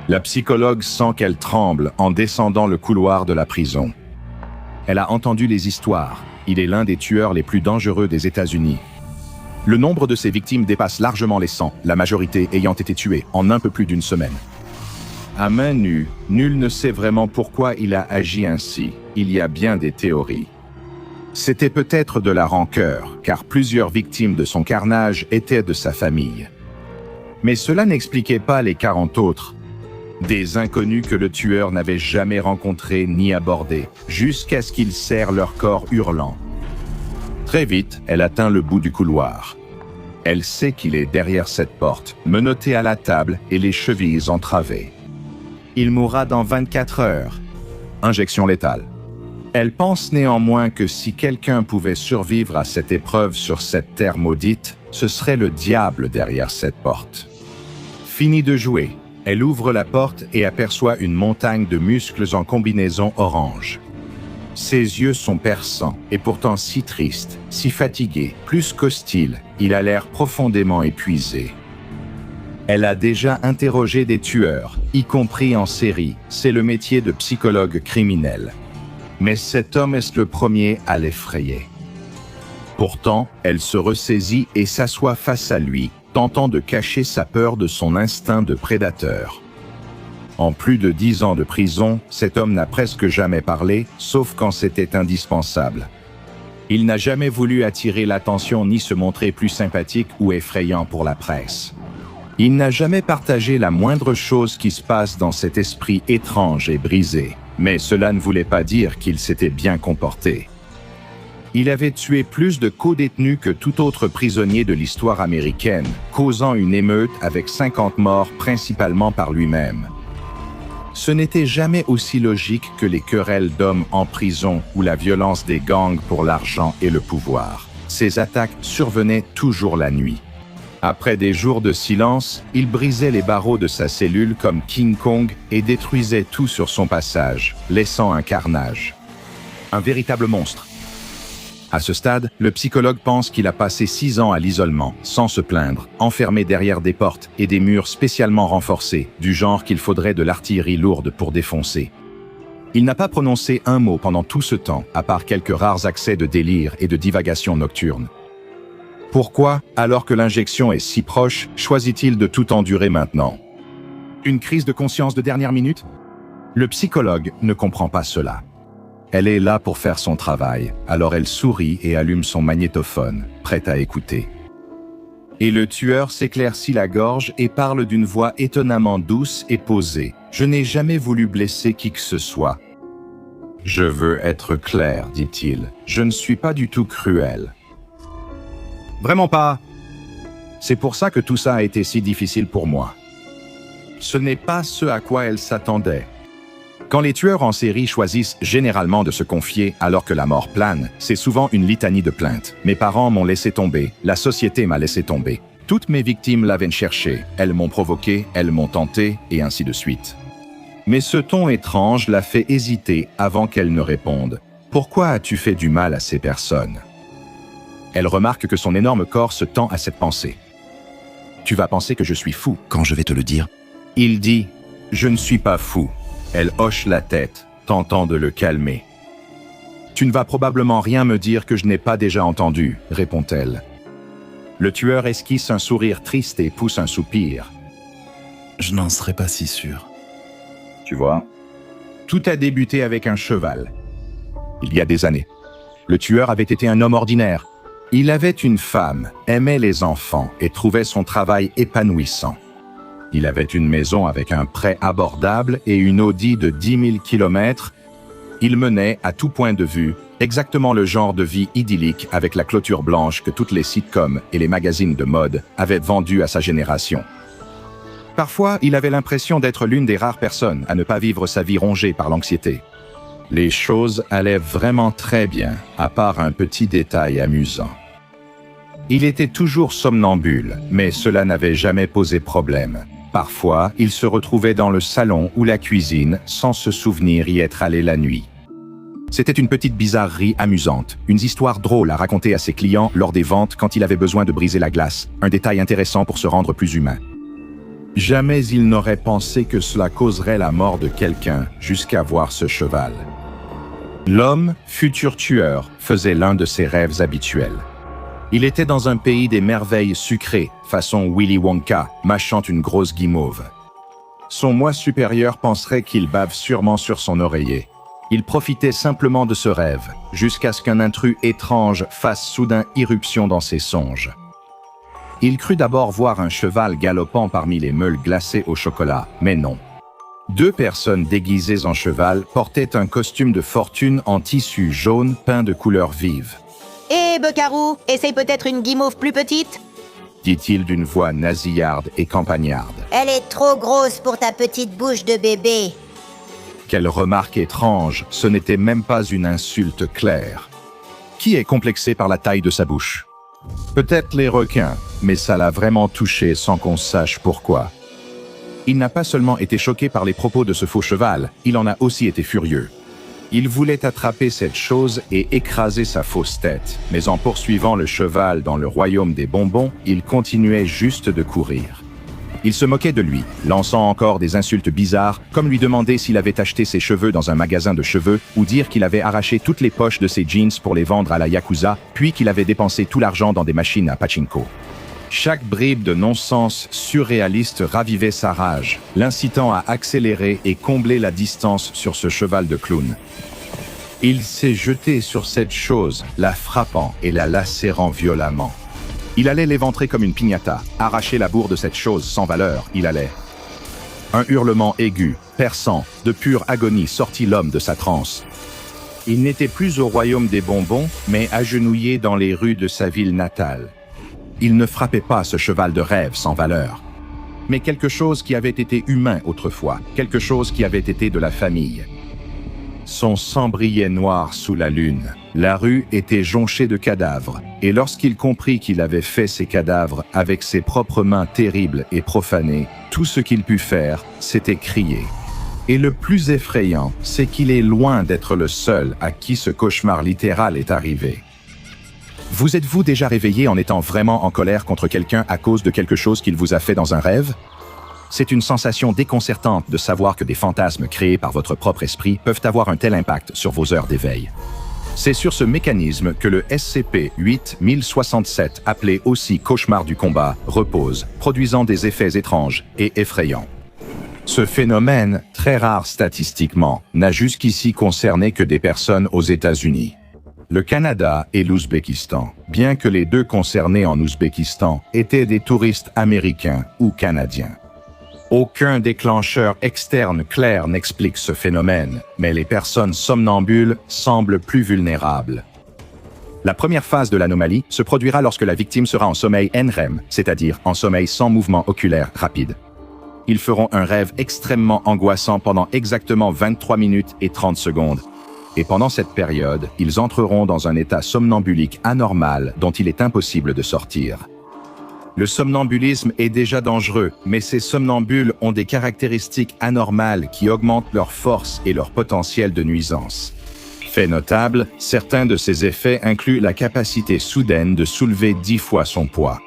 La psychologue sent qu'elle tremble en descendant le couloir de la prison. Elle a entendu les histoires. Il est l'un des tueurs les plus dangereux des États-Unis. Le nombre de ses victimes dépasse largement les 100, la majorité ayant été tuées en un peu plus d'une semaine. À main nue, nul ne sait vraiment pourquoi il a agi ainsi. Il y a bien des théories. C'était peut-être de la rancœur, car plusieurs victimes de son carnage étaient de sa famille. Mais cela n'expliquait pas les 40 autres. Des inconnus que le tueur n'avait jamais rencontrés ni abordés, jusqu'à ce qu'ils serrent leur corps hurlant. Très vite, elle atteint le bout du couloir. Elle sait qu'il est derrière cette porte, menotté à la table et les chevilles entravées. Il mourra dans 24 heures. Injection létale. Elle pense néanmoins que si quelqu'un pouvait survivre à cette épreuve sur cette terre maudite, ce serait le diable derrière cette porte. Fini de jouer. Elle ouvre la porte et aperçoit une montagne de muscles en combinaison orange. Ses yeux sont perçants et pourtant si tristes, si fatigués, plus qu'hostiles. Il a l'air profondément épuisé. Elle a déjà interrogé des tueurs, y compris en série. C'est le métier de psychologue criminel. Mais cet homme est le premier à l'effrayer. Pourtant, elle se ressaisit et s'assoit face à lui, tentant de cacher sa peur de son instinct de prédateur. En plus de 10 ans de prison, cet homme n'a presque jamais parlé, sauf quand c'était indispensable. Il n'a jamais voulu attirer l'attention ni se montrer plus sympathique ou effrayant pour la presse. Il n'a jamais partagé la moindre chose qui se passe dans cet esprit étrange et brisé, mais cela ne voulait pas dire qu'il s'était bien comporté. Il avait tué plus de co-détenus que tout autre prisonnier de l'histoire américaine, causant une émeute avec 50 morts principalement par lui-même. Ce n'était jamais aussi logique que les querelles d'hommes en prison ou la violence des gangs pour l'argent et le pouvoir. Ces attaques survenaient toujours la nuit. Après des jours de silence, il brisait les barreaux de sa cellule comme King Kong et détruisait tout sur son passage, laissant un carnage. Un véritable monstre. À ce stade, le psychologue pense qu'il a passé 6 ans à l'isolement, sans se plaindre, enfermé derrière des portes et des murs spécialement renforcés, du genre qu'il faudrait de l'artillerie lourde pour défoncer. Il n'a pas prononcé un mot pendant tout ce temps, à part quelques rares accès de délire et de divagation nocturne. Pourquoi, alors que l'injection est si proche, choisit-il de tout endurer maintenant? Une crise de conscience de dernière minute? Le psychologue ne comprend pas cela. Elle est là pour faire son travail, alors elle sourit et allume son magnétophone, prête à écouter. Et le tueur s'éclaircit la gorge et parle d'une voix étonnamment douce et posée. « Je n'ai jamais voulu blesser qui que ce soit. »« Je veux être clair, dit-il. Je ne suis pas du tout cruel. »« Vraiment pas. C'est pour ça que tout ça a été si difficile pour moi. » Ce n'est pas ce à quoi elle s'attendait. Quand les tueurs en série choisissent généralement de se confier alors que la mort plane, c'est souvent une litanie de plaintes. Mes parents m'ont laissé tomber, la société m'a laissé tomber. Toutes mes victimes l'avaient cherché, elles m'ont provoqué, elles m'ont tenté, et ainsi de suite. Mais ce ton étrange l'a fait hésiter avant qu'elle ne réponde. Pourquoi as-tu fait du mal à ces personnes? Elle remarque que son énorme corps se tend à cette pensée. Tu vas penser que je suis fou quand je vais te le dire. Il dit, je ne suis pas fou. Elle hoche la tête, tentant de le calmer. « Tu ne vas probablement rien me dire que je n'ai pas déjà entendu, » répond-elle. Le tueur esquisse un sourire triste et pousse un soupir. « Je n'en serais pas si sûr. » Tu vois, tout a débuté avec un cheval. Il y a des années. Le tueur avait été un homme ordinaire. Il avait une femme, aimait les enfants et trouvait son travail épanouissant. Il avait une maison avec un prêt abordable et une Audi de 10 000 km. Il menait, à tout point de vue, exactement le genre de vie idyllique avec la clôture blanche que toutes les sitcoms et les magazines de mode avaient vendu à sa génération. Parfois, il avait l'impression d'être l'une des rares personnes à ne pas vivre sa vie rongée par l'anxiété. Les choses allaient vraiment très bien, à part un petit détail amusant. Il était toujours somnambule, mais cela n'avait jamais posé problème. Parfois, il se retrouvait dans le salon ou la cuisine sans se souvenir y être allé la nuit. C'était une petite bizarrerie amusante, une histoire drôle à raconter à ses clients lors des ventes quand il avait besoin de briser la glace, un détail intéressant pour se rendre plus humain. Jamais il n'aurait pensé que cela causerait la mort de quelqu'un jusqu'à voir ce cheval. L'homme, futur tueur, faisait l'un de ses rêves habituels. Il était dans un pays des merveilles sucrées, façon Willy Wonka, mâchant une grosse guimauve. Son moi supérieur penserait qu'il bave sûrement sur son oreiller. Il profitait simplement de ce rêve, jusqu'à ce qu'un intrus étrange fasse soudain irruption dans ses songes. Il crut d'abord voir un cheval galopant parmi les meules glacées au chocolat, mais non. Deux personnes déguisées en cheval portaient un costume de fortune en tissu jaune peint de couleurs vives. « Hé, Becarou, essaye peut-être une guimauve plus petite ?» dit-il d'une voix nasillarde et campagnarde. « Elle est trop grosse pour ta petite bouche de bébé. » Quelle remarque étrange, ce n'était même pas une insulte claire. Qui est complexé par la taille de sa bouche? Peut-être les requins, mais ça l'a vraiment touché sans qu'on sache pourquoi. Il n'a pas seulement été choqué par les propos de ce faux cheval, il en a aussi été furieux. Il voulait attraper cette chose et écraser sa fausse tête, mais en poursuivant le cheval dans le royaume des bonbons, il continuait juste de courir. Il se moquait de lui, lançant encore des insultes bizarres, comme lui demander s'il avait acheté ses cheveux dans un magasin de cheveux, ou dire qu'il avait arraché toutes les poches de ses jeans pour les vendre à la Yakuza, puis qu'il avait dépensé tout l'argent dans des machines à pachinko. Chaque bribe de non-sens surréaliste ravivait sa rage, l'incitant à accélérer et combler la distance sur ce cheval de clown. Il s'est jeté sur cette chose, la frappant et la lacérant violemment. Il allait l'éventrer comme une piñata, arracher la bourre de cette chose sans valeur, il allait. Un hurlement aigu, perçant, de pure agonie sortit l'homme de sa transe. Il n'était plus au royaume des bonbons, mais agenouillé dans les rues de sa ville natale. Il ne frappait pas ce cheval de rêve sans valeur, mais quelque chose qui avait été humain autrefois, quelque chose qui avait été de la famille. Son sang brillait noir sous la lune. La rue était jonchée de cadavres, et lorsqu'il comprit qu'il avait fait ces cadavres avec ses propres mains terribles et profanées, tout ce qu'il put faire, c'était crier. Et le plus effrayant, c'est qu'il est loin d'être le seul à qui ce cauchemar littéral est arrivé. Vous êtes-vous déjà réveillé en étant vraiment en colère contre quelqu'un à cause de quelque chose qu'il vous a fait dans un rêve? C'est une sensation déconcertante de savoir que des fantasmes créés par votre propre esprit peuvent avoir un tel impact sur vos heures d'éveil. C'est sur ce mécanisme que le SCP-8067, appelé aussi cauchemar du combat, repose, produisant des effets étranges et effrayants. Ce phénomène, très rare statistiquement, n'a jusqu'ici concerné que des personnes aux États-Unis. Le Canada et l'Ouzbékistan, bien que les deux concernés en Ouzbékistan étaient des touristes américains ou canadiens. Aucun déclencheur externe clair n'explique ce phénomène, mais les personnes somnambules semblent plus vulnérables. La première phase de l'anomalie se produira lorsque la victime sera en sommeil NREM, c'est-à-dire en sommeil sans mouvement oculaire rapide. Ils feront un rêve extrêmement angoissant pendant exactement 23 minutes et 30 secondes. Et pendant cette période, ils entreront dans un état somnambulique anormal dont il est impossible de sortir. Le somnambulisme est déjà dangereux, mais ces somnambules ont des caractéristiques anormales qui augmentent leur force et leur potentiel de nuisance. Fait notable, certains de ces effets incluent la capacité soudaine de soulever 10 fois son poids.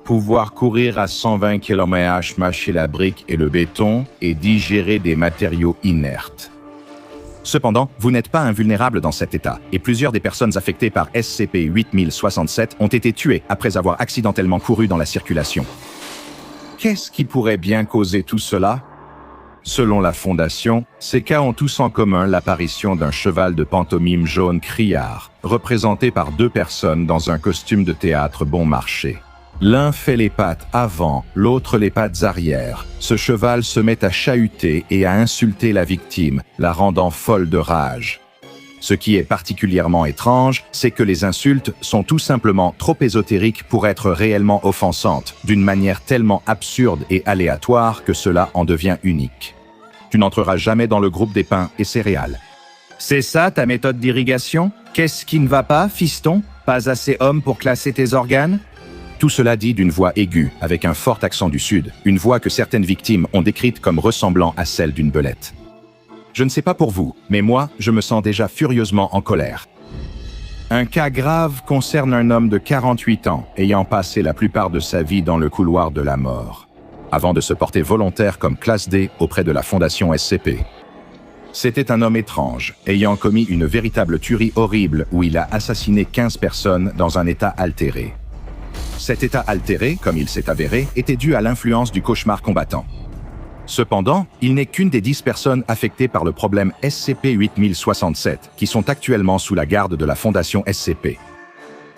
Pouvoir courir à 120 km/h, mâcher la brique et le béton et digérer des matériaux inertes. Cependant, vous n'êtes pas invulnérable dans cet état, et plusieurs des personnes affectées par SCP-8067 ont été tuées après avoir accidentellement couru dans la circulation. Qu'est-ce qui pourrait bien causer tout cela? Selon la Fondation, ces cas ont tous en commun l'apparition d'un cheval de pantomime jaune criard, représenté par deux personnes dans un costume de théâtre bon marché. L'un fait les pattes avant, l'autre les pattes arrière. Ce cheval se met à chahuter et à insulter la victime, la rendant folle de rage. Ce qui est particulièrement étrange, c'est que les insultes sont tout simplement trop ésotériques pour être réellement offensantes, d'une manière tellement absurde et aléatoire que cela en devient unique. Tu n'entreras jamais dans le groupe des pains et céréales. C'est ça ta méthode d'irrigation? Qu'est-ce qui ne va pas, fiston? Pas assez homme pour classer tes organes? Tout cela dit d'une voix aiguë, avec un fort accent du Sud, une voix que certaines victimes ont décrite comme ressemblant à celle d'une belette. Je ne sais pas pour vous, mais moi, je me sens déjà furieusement en colère. Un cas grave concerne un homme de 48 ans, ayant passé la plupart de sa vie dans le couloir de la mort. avant de se porter volontaire comme classe D auprès de la Fondation SCP. C'était un homme étrange, ayant commis une véritable tuerie horrible où il a assassiné 15 personnes dans un état altéré. Cet état altéré, comme il s'est avéré, était dû à l'influence du cauchemar combattant. Cependant, il n'est qu'une des 10 personnes affectées par le problème SCP-8067 qui sont actuellement sous la garde de la Fondation SCP.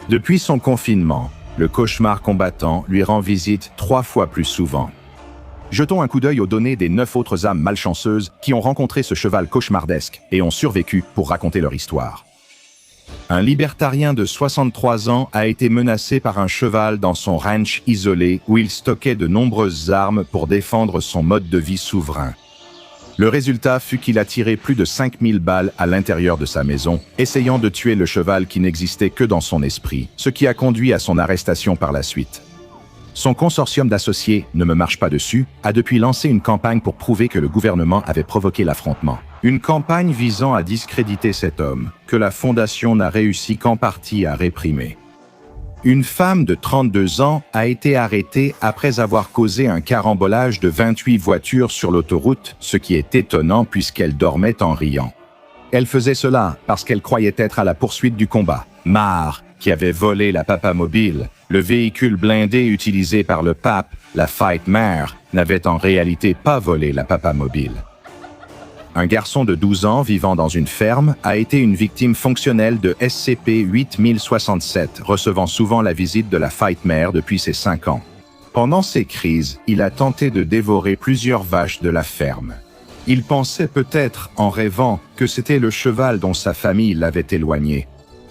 Depuis son confinement, le cauchemar combattant lui rend visite 3 fois plus souvent. Jetons un coup d'œil aux données des 9 autres âmes malchanceuses qui ont rencontré ce cheval cauchemardesque et ont survécu pour raconter leur histoire. Un libertarien de 63 ans a été menacé par un cheval dans son ranch isolé où il stockait de nombreuses armes pour défendre son mode de vie souverain. Le résultat fut qu'il a tiré plus de 5000 balles à l'intérieur de sa maison, essayant de tuer le cheval qui n'existait que dans son esprit, ce qui a conduit à son arrestation par la suite. Son consortium d'associés, Ne me marche pas dessus, a depuis lancé une campagne pour prouver que le gouvernement avait provoqué l'affrontement. Une campagne visant à discréditer cet homme, que la Fondation n'a réussi qu'en partie à réprimer. Une femme de 32 ans a été arrêtée après avoir causé un carambolage de 28 voitures sur l'autoroute, ce qui est étonnant puisqu'elle dormait en riant. Elle faisait cela parce qu'elle croyait être à la poursuite du combat. Mar, qui avait volé la Papamobile, le véhicule blindé utilisé par le pape, la Fight Mare, n'avait en réalité pas volé la Papamobile. Un garçon de 12 ans vivant dans une ferme a été une victime fonctionnelle de SCP-8067, recevant souvent la visite de la Fight Mare depuis ses 5 ans. Pendant ces crises, il a tenté de dévorer plusieurs vaches de la ferme. Il pensait peut-être, en rêvant, que c'était le cheval dont sa famille l'avait éloigné.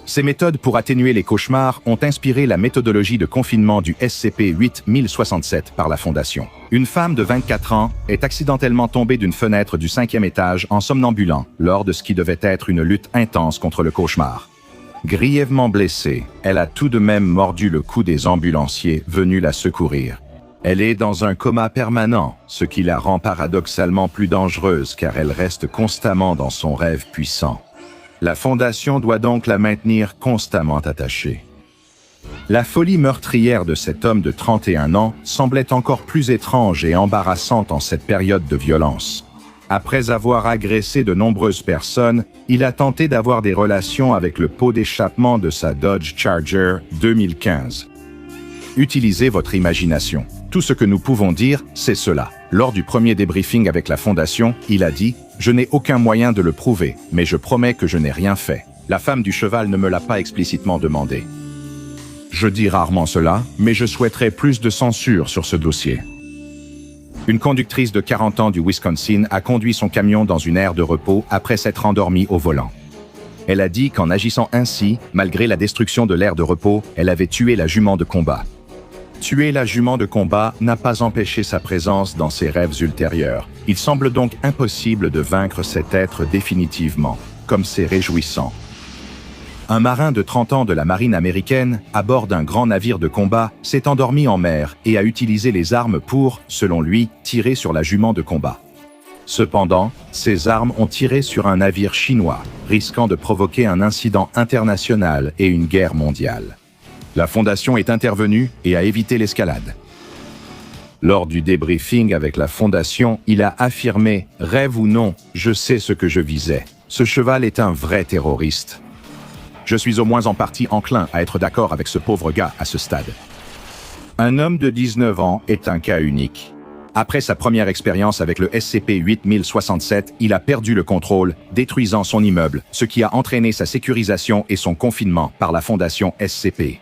Ces méthodes pour atténuer les cauchemars ont inspiré la méthodologie de confinement du SCP-8067 par la Fondation. Une femme de 24 ans est accidentellement tombée d'une fenêtre du 5e étage en somnambulant lors de ce qui devait être une lutte intense contre le cauchemar. Grièvement blessée, elle a tout de même mordu le cou des ambulanciers venus la secourir. Elle est dans un coma permanent, ce qui la rend paradoxalement plus dangereuse car elle reste constamment dans son rêve puissant. La Fondation doit donc la maintenir constamment attachée. La folie meurtrière de cet homme de 31 ans semblait encore plus étrange et embarrassante en cette période de violence. Après avoir agressé de nombreuses personnes, il a tenté d'avoir des relations avec le pot d'échappement de sa Dodge Charger 2015. Utilisez votre imagination. Tout ce que nous pouvons dire, c'est cela. Lors du premier débriefing avec la Fondation, il a dit « Je n'ai aucun moyen de le prouver, mais je promets que je n'ai rien fait. La femme du cheval ne me l'a pas explicitement demandé. Je dis rarement cela, mais je souhaiterais plus de censure sur ce dossier. » Une conductrice de 40 ans du Wisconsin a conduit son camion dans une aire de repos après s'être endormie au volant. Elle a dit qu'en agissant ainsi, malgré la destruction de l'aire de repos, elle avait tué la jument de combat. Tuer la jument de combat n'a pas empêché sa présence dans ses rêves ultérieurs. Il semble donc impossible de vaincre cet être définitivement, comme c'est réjouissant. Un marin de 30 ans de la marine américaine, à bord d'un grand navire de combat, s'est endormi en mer et a utilisé les armes pour, selon lui, tirer sur la jument de combat. Cependant, ces armes ont tiré sur un navire chinois, risquant de provoquer un incident international et une guerre mondiale. La Fondation est intervenue et a évité l'escalade. Lors du débriefing avec la Fondation, il a affirmé « Rêve ou non, je sais ce que je visais. Ce cheval est un vrai terroriste. Je suis au moins en partie enclin à être d'accord avec ce pauvre gars à ce stade. » Un homme de 19 ans est un cas unique. Après sa première expérience avec le SCP-8067, il a perdu le contrôle, détruisant son immeuble, ce qui a entraîné sa sécurisation et son confinement par la Fondation SCP.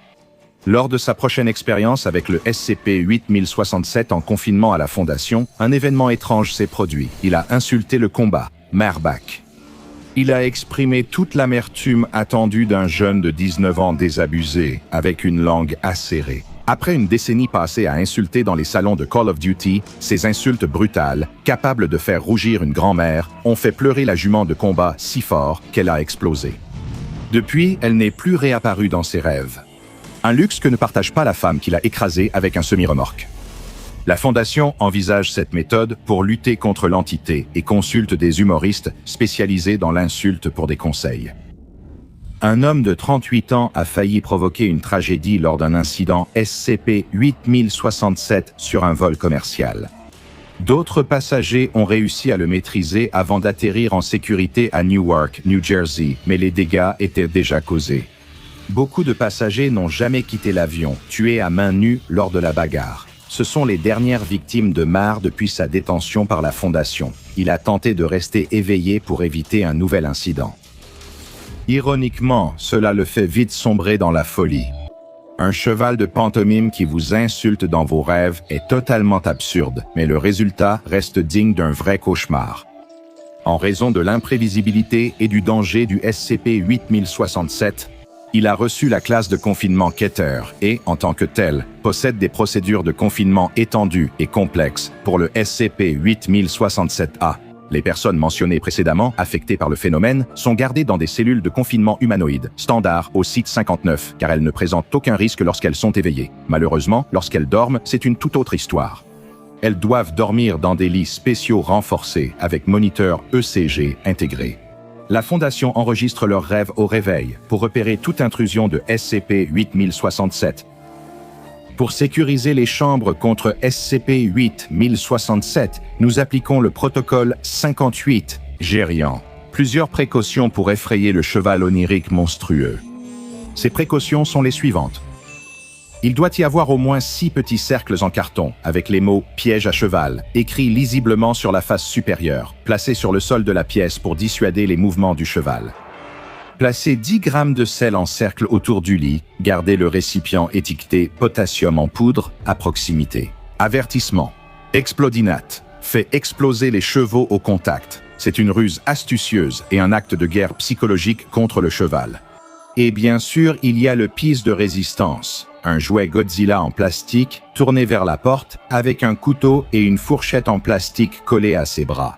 Lors de sa prochaine expérience avec le SCP-8067 en confinement à la Fondation, un événement étrange s'est produit. Il a insulté le combat, Marebach. Il a exprimé toute l'amertume attendue d'un jeune de 19 ans désabusé, avec une langue acérée. Après une décennie passée à insulter dans les salons de Call of Duty, ces insultes brutales, capables de faire rougir une grand-mère, ont fait pleurer la jument de combat si fort qu'elle a explosé. Depuis, elle n'est plus réapparue dans ses rêves. Un luxe que ne partage pas la femme qui l'a écrasée avec un semi-remorque. La Fondation envisage cette méthode pour lutter contre l'entité et consulte des humoristes spécialisés dans l'insulte pour des conseils. Un homme de 38 ans a failli provoquer une tragédie lors d'un incident SCP-8067 sur un vol commercial. D'autres passagers ont réussi à le maîtriser avant d'atterrir en sécurité à Newark, New Jersey, mais les dégâts étaient déjà causés. Beaucoup de passagers n'ont jamais quitté l'avion, tués à main nue lors de la bagarre. Ce sont les dernières victimes de Marr depuis sa détention par la Fondation. Il a tenté de rester éveillé pour éviter un nouvel incident. Ironiquement, cela le fait vite sombrer dans la folie. Un cheval de pantomime qui vous insulte dans vos rêves est totalement absurde, mais le résultat reste digne d'un vrai cauchemar. En raison de l'imprévisibilité et du danger du SCP-8067, il a reçu la classe de confinement Keter et, en tant que tel, possède des procédures de confinement étendues et complexes pour le SCP-8067-A. Les personnes mentionnées précédemment, affectées par le phénomène, sont gardées dans des cellules de confinement humanoïdes, standard au site 59, car elles ne présentent aucun risque lorsqu'elles sont éveillées. Malheureusement, lorsqu'elles dorment, c'est une toute autre histoire. Elles doivent dormir dans des lits spéciaux renforcés, avec moniteur ECG intégré. La Fondation enregistre leurs rêves au réveil, pour repérer toute intrusion de SCP-8067. Pour sécuriser les chambres contre SCP-8067, nous appliquons le protocole 58, Gérian. Plusieurs précautions pour effrayer le cheval onirique monstrueux. Ces précautions sont les suivantes. Il doit y avoir au moins 6 petits cercles en carton, avec les mots « piège à cheval » écrits lisiblement sur la face supérieure, placés sur le sol de la pièce pour dissuader les mouvements du cheval. Placez 10 grammes de sel en cercle autour du lit, gardez le récipient étiqueté « potassium en poudre » à proximité. Avertissement. Explodinate. Fait exploser les chevaux au contact. C'est une ruse astucieuse et un acte de guerre psychologique contre le cheval. Et bien sûr, il y a le piece de résistance. Un jouet Godzilla en plastique, tourné vers la porte, avec un couteau et une fourchette en plastique collée à ses bras.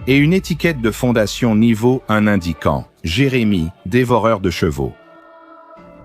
Et une étiquette de Fondation Niveau 1 indiquant « Jérémy, dévoreur de chevaux ».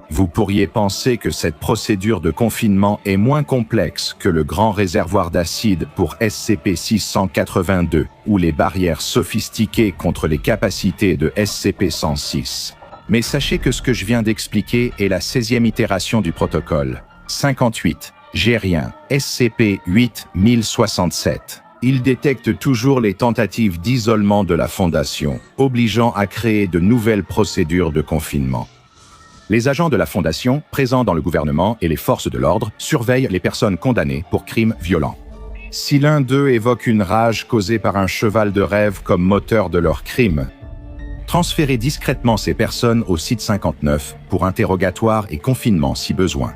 Vous pourriez penser que cette procédure de confinement est moins complexe que le grand réservoir d'acide pour SCP-682 ou les barrières sophistiquées contre les capacités de SCP-106. Mais sachez que ce que je viens d'expliquer est la 16e itération du protocole. 58. Gérien, SCP-8067. Il détecte toujours les tentatives d'isolement de la Fondation, obligeant à créer de nouvelles procédures de confinement. Les agents de la Fondation, présents dans le gouvernement et les forces de l'ordre, surveillent les personnes condamnées pour crimes violents. Si l'un d'eux évoque une rage causée par un cheval de rêve comme moteur de leur crime, transférez discrètement ces personnes au site 59 pour interrogatoire et confinement si besoin.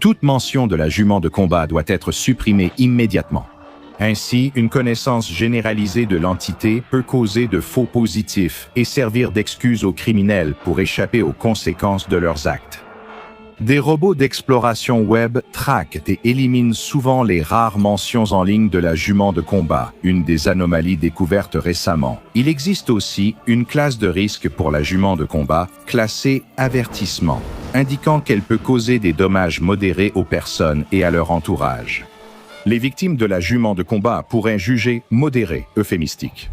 Toute mention de la jument de combat doit être supprimée immédiatement. Ainsi, une connaissance généralisée de l'entité peut causer de faux positifs et servir d'excuse aux criminels pour échapper aux conséquences de leurs actes. Des robots d'exploration web traquent et éliminent souvent les rares mentions en ligne de la jument de combat, une des anomalies découvertes récemment. Il existe aussi une classe de risque pour la jument de combat, classée avertissement, indiquant qu'elle peut causer des dommages modérés aux personnes et à leur entourage. Les victimes de la jument de combat pourraient juger modéré, euphémistique.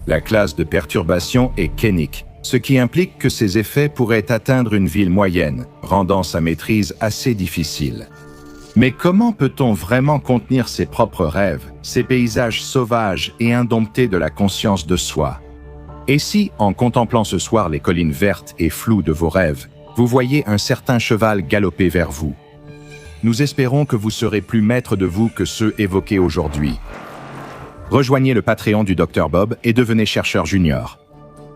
La classe de perturbation est kénique, ce qui implique que ses effets pourraient atteindre une ville moyenne, rendant sa maîtrise assez difficile. Mais comment peut-on vraiment contenir ses propres rêves, ces paysages sauvages et indomptés de la conscience de soi? Et si, en contemplant ce soir les collines vertes et floues de vos rêves, vous voyez un certain cheval galoper vers vous? Nous espérons que vous serez plus maître de vous que ceux évoqués aujourd'hui. Rejoignez le Patreon du Dr Bob et devenez chercheur junior.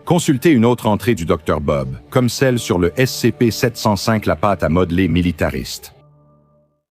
Consultez une autre entrée du Dr Bob, comme celle sur le SCP-705, la pâte à modeler militariste.